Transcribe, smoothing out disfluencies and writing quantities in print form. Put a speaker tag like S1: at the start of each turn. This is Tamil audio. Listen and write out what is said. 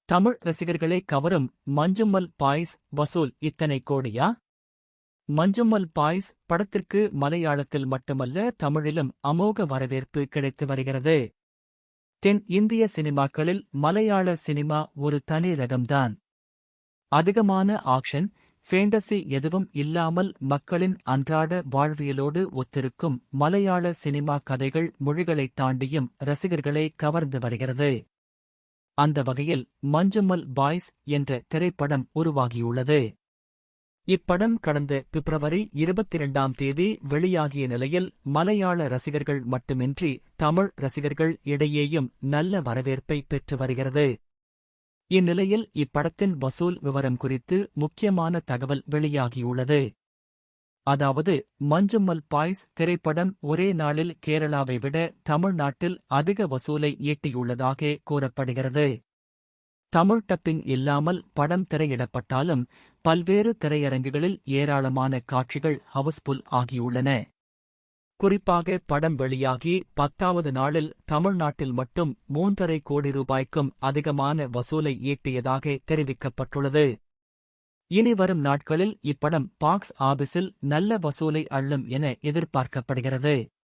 S1: தமிழ் ரசிகர்களை கவரும் மஞ்சுமல் பாய்ஸ் வசூல் இத்தனை கோடியா? மஞ்சுமல் பாய்ஸ் படத்திற்கு மலையாளத்தில் மட்டுமல்ல தமிழிலும் அமோக வரவேற்பு கிடைத்து வருகிறது. தென் இந்திய சினிமாக்களில் மலையாள சினிமா ஒரு தனி ரகம்தான். அதிகமான ஆக்ஷன், ஃபேண்டசி எதுவும் இல்லாமல் மக்களின் அன்றாட வாழ்வியலோடு ஒத்திருக்கும் மலையாள சினிமா கதைகள் மொழிகளைத் தாண்டியும் ரசிகர்களை கவர்ந்து வருகிறது. அந்த வகையில் மஞ்சுமல் பாய்ஸ் என்ற திரைப்படம் உருவாகியுள்ளது. இப்படம் கடந்த பிப்ரவரி 22ஆம் தேதி வெளியாகிய நிலையில் மலையாள ரசிகர்கள் மட்டுமின்றி தமிழ் ரசிகர்கள் இடையேயும் நல்ல வரவேற்பை பெற்று வருகிறது. இந்நிலையில் இப்படத்தின் வசூல் விவரம் குறித்து முக்கியமான தகவல் வெளியாகியுள்ளது. அதாவது, மஞ்சுமல் பாய்ஸ் திரைப்படம் ஒரே நாளில் கேரளாவை விட தமிழ்நாட்டில் அதிக வசூலை ஈட்டியுள்ளதாக கூறப்படுகிறது. தமிழ் டப்பிங் இல்லாமல் படம் திரையிடப்பட்டாலும் பல்வேறு திரையரங்குகளில் ஏராளமான காட்சிகள் ஹவுஸ்ஃபுல் ஆகியுள்ளன. குறிப்பாக படம் வெளியாகி 10வது நாளில் தமிழ்நாட்டில் மட்டும் 3.5 கோடி ரூபாய்க்கும் அதிகமான வசூலை ஈட்டியதாக தெரிவிக்கப்பட்டுள்ளது. இனி வரும் நாட்களில் இப்படம் பாக்ஸ் ஆபிஸில் நல்ல வசூலை அள்ளும் என எதிர்பார்க்கப்படுகிறது.